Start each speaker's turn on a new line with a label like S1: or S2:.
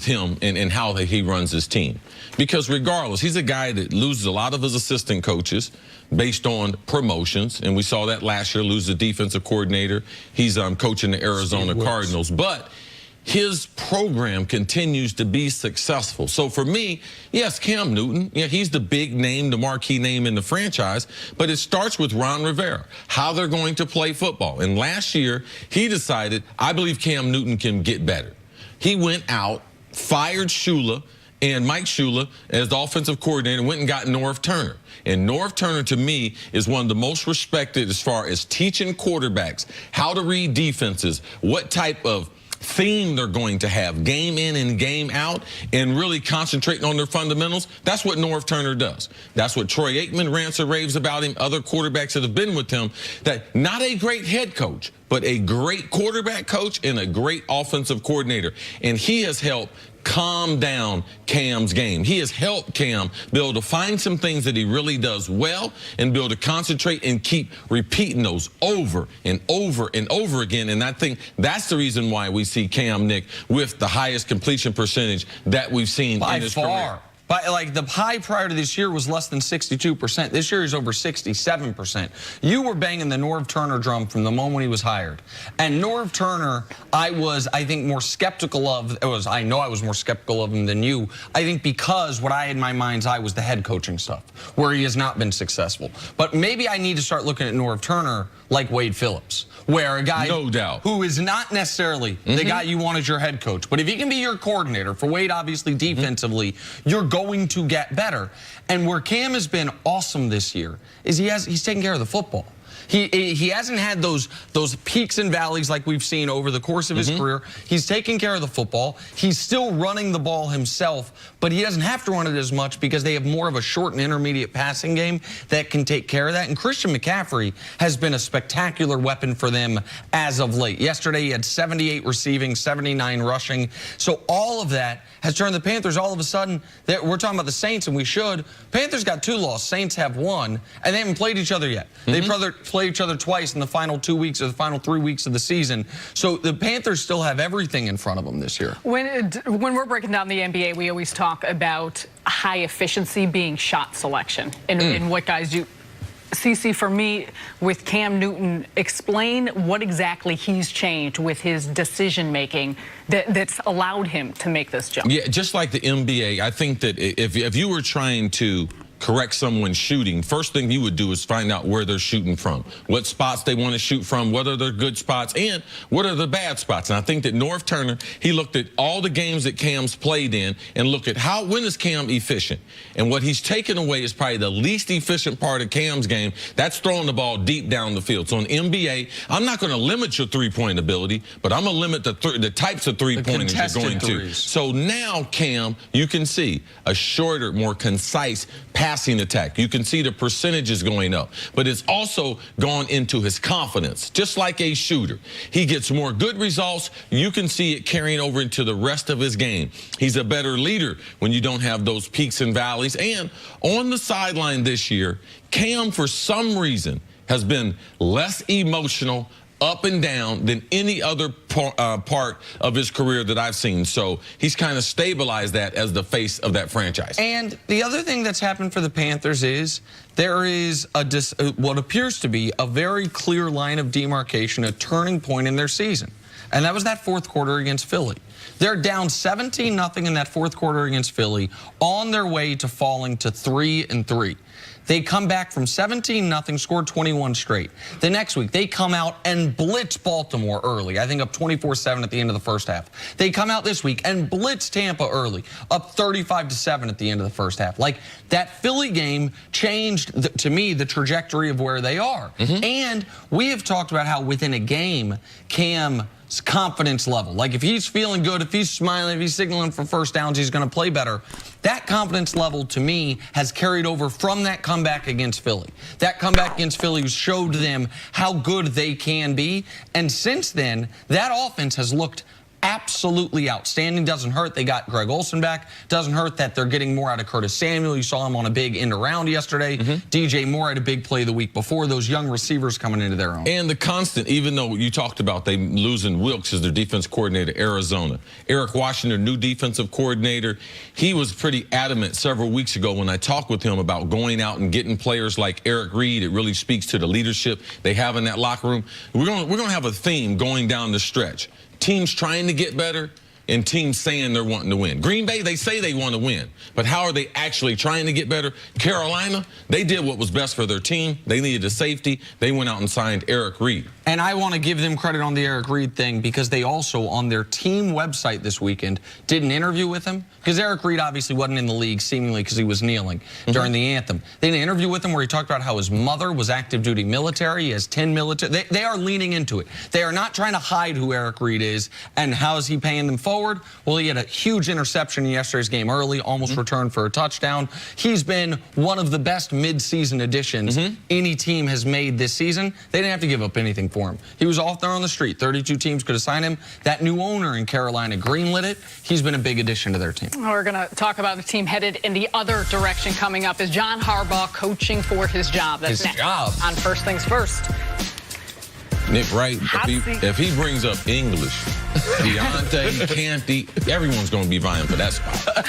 S1: him and how he runs his team. Because regardless, he's a guy that loses a lot of his assistant coaches based on promotions, and we saw that last year, lose the defensive coordinator. He's coaching the Arizona Cardinals. But his program continues to be successful. So for me, yes, Cam Newton, yeah, he's the big name, the marquee name in the franchise, but it starts with Ron Rivera, how they're going to play football. And last year, he decided, I believe Cam Newton can get better. He went out, fired Shula and Mike Shula as the offensive coordinator, went and got Norv Turner. And Norv Turner, to me, is one of the most respected as far as teaching quarterbacks how to read defenses, what type of theme they're going to have, game in and game out, and really concentrating on their fundamentals. That's what Norv Turner does. That's what Troy Aikman rants and raves about him, other quarterbacks that have been with him, that not a great head coach, but a great quarterback coach and a great offensive coordinator. And he has helped calm down Cam's game. He has helped Cam be able to find some things that he really does well and be able to concentrate and keep repeating those over and over and over again. And I think that's the reason why we see Cam, Nick, with the highest completion percentage that we've seen in his career.
S2: But like the high prior to this year was less than 62%. This year is over 67%. You were banging the Norv Turner drum from the moment he was hired. And Norv Turner, I think, more skeptical of. I know I was more skeptical of him than you. I think because what I had in my mind's eye was the head coaching stuff, where he has not been successful. But maybe I need to start looking at Norv Turner like Wade Phillips, where a guy who is not necessarily the guy you want as your head coach, but if he can be your coordinator, for Wade obviously defensively, you're going to get better. And where Cam has been awesome this year is he's taking care of the football. He hasn't had those peaks and valleys like we've seen over the course of his career. He's taking care of the football. He's still running the ball himself, but he doesn't have to run it as much because they have more of a short and intermediate passing game that can take care of that. And Christian McCaffrey has been a spectacular weapon for them as of late. Yesterday, he had 78 receiving, 79 rushing. So all of that has turned the Panthers all of a sudden. We're talking about the Saints, and we should. Panthers got 2 losses. Saints have 1, and they haven't played each other yet. They played each other twice in the final 2 weeks or the final 3 weeks of the season. So the Panthers still have everything in front of them this year.
S3: When we're breaking down the NBA, we always talk about high efficiency being shot selection and what guys do. CC, for me, with Cam Newton, explain what exactly he's changed with his decision-making that's allowed him to make this jump.
S1: Yeah, just like the NBA, I think that if you were trying to correct someone shooting, first thing you would do is find out where they're shooting from, what spots they want to shoot from, what are their good spots, and what are the bad spots. And I think that Norv Turner, he looked at all the games that Cam's played in and looked at when is Cam efficient. And what he's taken away is probably the least efficient part of Cam's game. That's throwing the ball deep down the field. So in NBA, I'm not going to limit your three-point ability, but I'm going to limit the types of three-pointers you're going to. So now, Cam, you can see a shorter, more concise passing attack. You can see the percentages going up, but it's also gone into his confidence, just like a shooter. He gets more good results. You can see it carrying over into the rest of his game. He's a better leader when you don't have those peaks and valleys. And on the sideline this year, Cam, for some reason, has been less emotional, up and down than any other part of his career that I've seen. So he's kind of stabilized that as the face of that franchise.
S2: And the other thing that's happened for the Panthers is there is what appears to be a very clear line of demarcation, a turning point in their season. And that was that fourth quarter against Philly. They're down 17-0 in that fourth quarter against Philly, on their way to falling to 3-3. They come back from 17-0, scored 21 straight. The next week, they come out and blitz Baltimore early, I think up 24-7 at the end of the first half. They come out this week and blitz Tampa early, up 35-7 at the end of the first half. Like, that Philly game changed, to me, the trajectory of where they are. And we have talked about how within a game, Cam's confidence level, like if he's feeling good, if he's smiling, if he's signaling for first downs, he's going to play better. That confidence level, to me, has carried over from that comeback against Philly. That comeback against Philly showed them how good they can be. And since then, that offense has looked absolutely outstanding. Doesn't hurt they got Greg Olsen back. Doesn't hurt that they're getting more out of Curtis Samuel. You saw him on a big end around yesterday. DJ Moore had a big play the week before. Those young receivers coming into their own.
S1: And the constant, even though you talked about they losing Wilkes as their defense coordinator, Arizona. Eric Washington, new defensive coordinator. He was pretty adamant several weeks ago when I talked with him about going out and getting players like Eric Reed. It really speaks to the leadership they have in that locker room. We're gonna have a theme going down the stretch. Teams trying to get better and teams saying they're wanting to win. Green Bay, they say they want to win, but how are they actually trying to get better? Carolina, they did what was best for their team. They needed a safety. They went out and signed Eric Reed.
S2: And I want to give them credit on the Eric Reed thing because they also, on their team website this weekend, did an interview with him. Because Eric Reed obviously wasn't in the league, seemingly because he was kneeling during the anthem. They did an interview with him where he talked about how his mother was active duty military. He has 10 military. They are leaning into it. They are not trying to hide who Eric Reed is and how is he paying them forward. Well, he had a huge interception in yesterday's game early, almost returned for a touchdown. He's been one of the best mid-season additions any team has made this season. They didn't have to give up anything for him. He was off there on the street. 32 teams could have signed him. That new owner in Carolina greenlit it. He's been a big addition to their team.
S3: We're going to talk about the team headed in the other direction coming up. Is John Harbaugh coaching for his job? That's next on First Things First.
S1: Nick Wright, if he brings up English, Deontay, Canty, everyone's going to be vying for that spot.